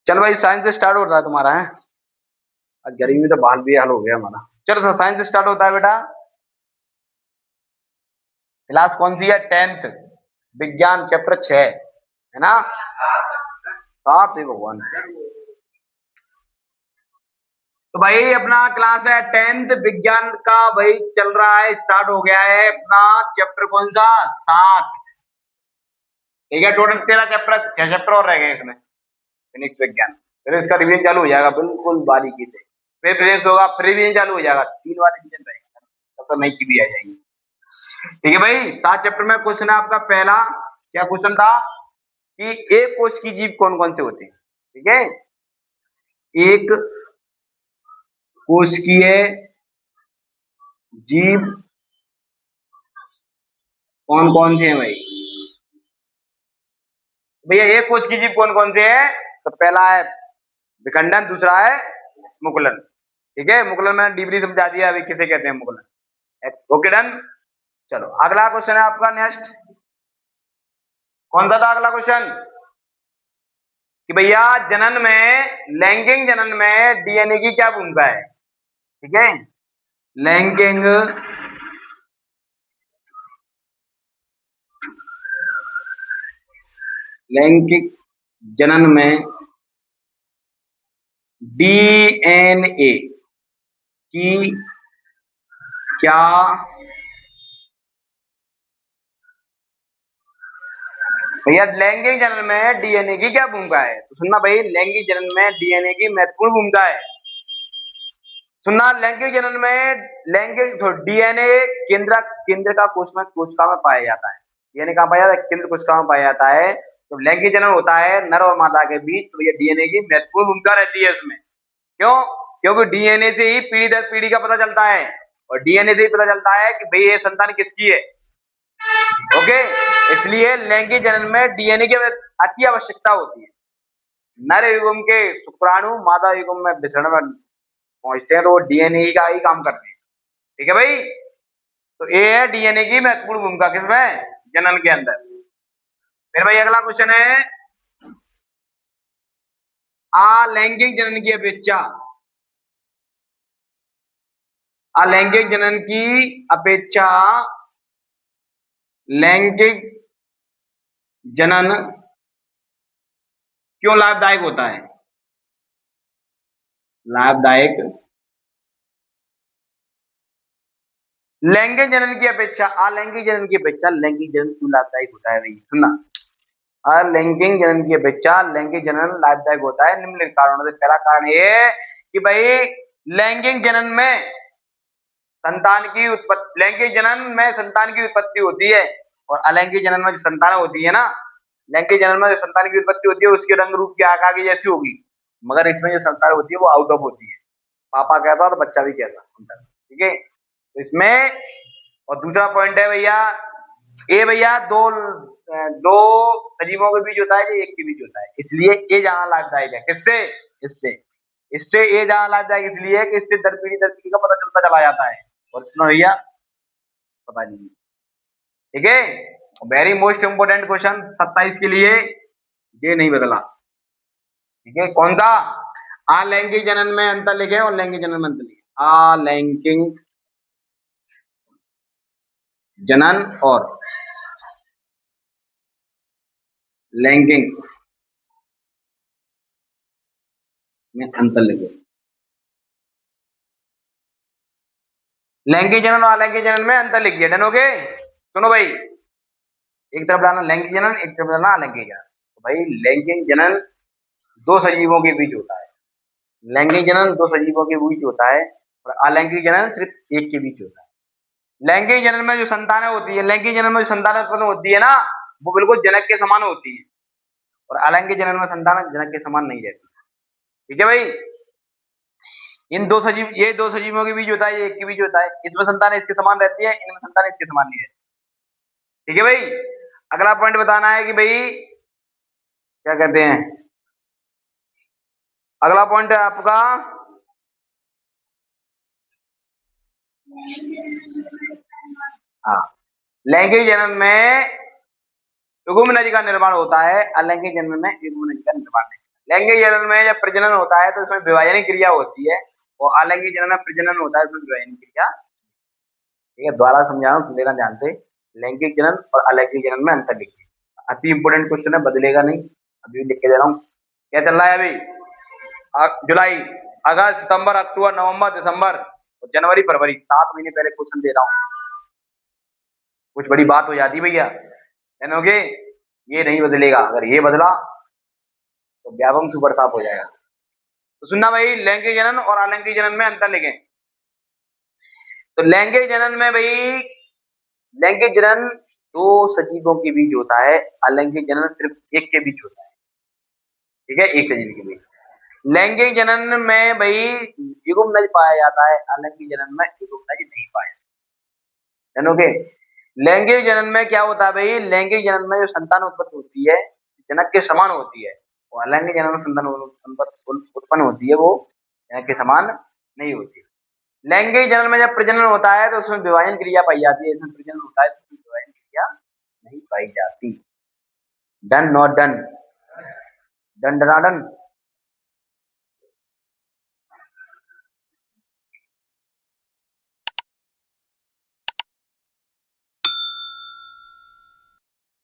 चल भाई, साइंस से स्टार्ट होता है तुम्हारा है। आज गर्मी में तो बाल भी हाल हो गया हमारा। चलो साइंस से स्टार्ट होता है बेटा। क्लास कौन सी है? 10th। विज्ञान चैप्टर 6 है ना। आप ही भगवान। तो भाई अपना क्लास है 10th विज्ञान का, भाई चल रहा है, स्टार्ट हो गया है अपना चैप्टर कौन सा? 7। ठीक है, टोटल 13 चैप्टर, 6 चैप्टर और रह गए इसमें। फिनिक्स विज्ञान, फिर इसका रिवीजन चालू हो जाएगा बिल्कुल बारीकी से। फिर फिनिक्स होगा, फिर रिवीजन चालू हो जाएगा, 3 बार रिवीजन रहेगा, तब तक नई की भी आ जाएगी। ठीक है भाई, 7 चैप्टर में क्वेश्चन है आपका पहला। क्या क्वेश्चन था कि एक कोष की जीव कौन कौन से होते हैं? ठीक है, एक कोशिकीय जीव कौन कौन से हैं भाई? भैया एक कोश की जीव कौन कौन से है? तो पहला है विखंडन, दूसरा है मुकुलन। ठीक है, मुकुलन मैंने डीपली समझा दिया अभी किसे कहते हैं मुकुलन। Okay done. चलो अगला क्वेश्चन है आपका नेक्स्ट। कौन सा था अगला क्वेश्चन? कि भैया जनन में, लैंगिक जनन में डीएनए की क्या भूमिका है? ठीक है, लैंगिक लैंगिक जनन में डीएनए की क्या, भैया लैंगिक जनन में डीएनए की क्या भूमिका है? तो सुनना भाई, लैंगिक जनन में डीएनए की महत्वपूर्ण भूमिका है। सुनना, लैंगिक जनन में लैंगिक डीएनए केंद्र केंद्र का कोशिका में पाया जाता है। डीएनए कहाँ पाया जाता है? केंद्र कोशिका में पाया जाता है। तो लैंगिक जनन होता है नर और मादा के बीच, तो ये डीएनए की महत्वपूर्ण भूमिका रहती है उसमें। क्यों? क्योंकि डीएनए से ही पीढ़ी दर पीढ़ी का पता चलता है, और डीएनए से ही पता चलता है कि भाई ये संतान किसकी है। ओके, इसलिए लैंगिक जनन में डीएनए की अति आवश्यकता होती है। नर युग्म के शुक्राणु मादा युग्म में विसरण में पहुंचते हैं, तो वो डीएनए का ही काम करते हैं। ठीक है भाई, तो ये है डीएनए की महत्वपूर्ण भूमिका किसमें? जनन के अंदर। फिर भाई अगला क्वेश्चन है, अलैंगिक जनन की अपेक्षा, अलैंगिक जनन की अपेक्षा लैंगिक जनन क्यों लाभदायक होता है? लाभदायक, लैंगिक जनन की अपेक्षा, अलैंगिक जनन की अपेक्षा लैंगिक जनन क्यों लाभदायक होता है भाई? सुनना, अलैंगिक जनन की अपेक्षा लैंगिक जनन लाभदायक होता है निम्नलिखित कारणों से। पहला कारण ये कि भाई लैंगिक जनन में संतान की उत्पत्ति, लैंगिक जनन में संतान की उत्पत्ति होती है, और अलैंगिक जनन में जो संतान होती है ना, लैंगिक जनन में जो संतान की उत्पत्ति होती है उसके रंग रूप के आकार की जैसी होगी, मगर इसमें जो संतान होती है वो आउट ऑफ होती है। पापा कहता तो बच्चा भी कहता। ठीक है, तो इसमें, और दूसरा पॉइंट है भैया, ये भैया दो दो सजीवों के बीच होता है कि एक के बीच होता है, इसलिए ये ज्यादा लाभदायक है। किससे? इससे। इससे ये ज्यादा लाभदायक इसलिए कि इससे दर पीढ़ी का पता चलता चला जाता है, और इसमें भैया पता नहीं। ठीक है, वेरी मोस्ट इंपोर्टेंट क्वेश्चन 27 के लिए, ये नहीं बदला। ठीक है, कौन सा? अलैंगिक जनन में अंतर लिखे और लैंगिक जनन में अंतर लिखे। अलैंगिक जनन और लैंगिक में अंतर लिखे। लैंगिक जनन और अलैंगिक जनन में अंतर लिखिए। डन हो गए? सुनो भाई, एक तरफ डालना लैंगिक जनन, एक तरफ डालना अलैंगिक जनन। तो भाई लैंगिक जनन दो सजीवों के बीच होता है, लैंगिक जनन दो सजीवों के बीच होता है, और अलैंगिक जनन सिर्फ एक के बीच होता है। लैंगिक जनन में जो संतानें होती है, लैंगिक जनन में जो संतानें उत्पन्न होती है ना, वो बिल्कुल जनक के समान होती है, और अलैंगिक जनन में संतान जनक के समान नहीं रहती। ठीक है भाई, इन दो सजीव, ये दो सजीवों के बीच होता है, ये एक के बीच होता है। इसमें संतान इसके समान रहती है, इनमें संतान इसके समान नहीं रहती। ठीक है भाई, अगला पॉइंट बताना है कि भाई क्या कहते हैं, अगला पॉइंट है आपका, हाँ, लैंगिक जनन में युग्मनज का निर्माण होता है, अलैंगिक जनन में युग्मनज का निर्माण नहीं। लैंगिक जनन में जब प्रजनन होता है तो इसमें विभाजन क्रिया होती है, और अलैंगिक जनन में प्रजनन होता है, इसमें विभाजन क्रिया। ठीक है, दोबारा समझा रहा हूँ, सुन लेना ध्यान से। लैंगिक जनन और अलैंगिक जनन में अंतर लिखिए। अति इंपोर्टेंट क्वेश्चन है, बदलेगा नहीं, अभी लिख के दे रहा हूँ। क्या चल रहा है अभी? जुलाई, अगस्त, सितंबर, अक्टूबर, नवंबर, दिसंबर, जनवरी, फरवरी, 7 महीने पहले क्वेश्चन दे रहा हूँ। कुछ बड़ी बात हो जाती भैया, जानोगे? ये नहीं बदलेगा, अगर ये बदला तो व्यापम सुपर साफ हो जाएगा। तो सुनना भाई, लैंगिक जनन और अलैंगिक जनन में अंतर लिखें। तो लैंगिक जनन में भाई, लैंगिक जनन दो सजीवों के बीच होता है, अलैंगिक जनन सिर्फ एक के बीच होता है। ठीक है, एक सजीव के बीच। लैंगिक जनन में भाई युग्मनज पाया जाता है, अलैंगिक जनन में युग्मनज नहीं पाया जाता। जानोगे? लैंगिक जनन में क्या होता है भाई? लैंगिक जनन में जो संतान उत्पत्ति होती है जनक के समान होती है, और अलैंगिक जनन में संतान उत्पन्न होती है वो जनक के समान नहीं होती है। लैंगिक जनन में जब प्रजनन होता है तो उसमें विभाजन क्रिया पाई जाती है, इसमें प्रजनन होता है तो उसमें विभाजन क्रिया नहीं पाई जाती। Done not done? डन डना डन?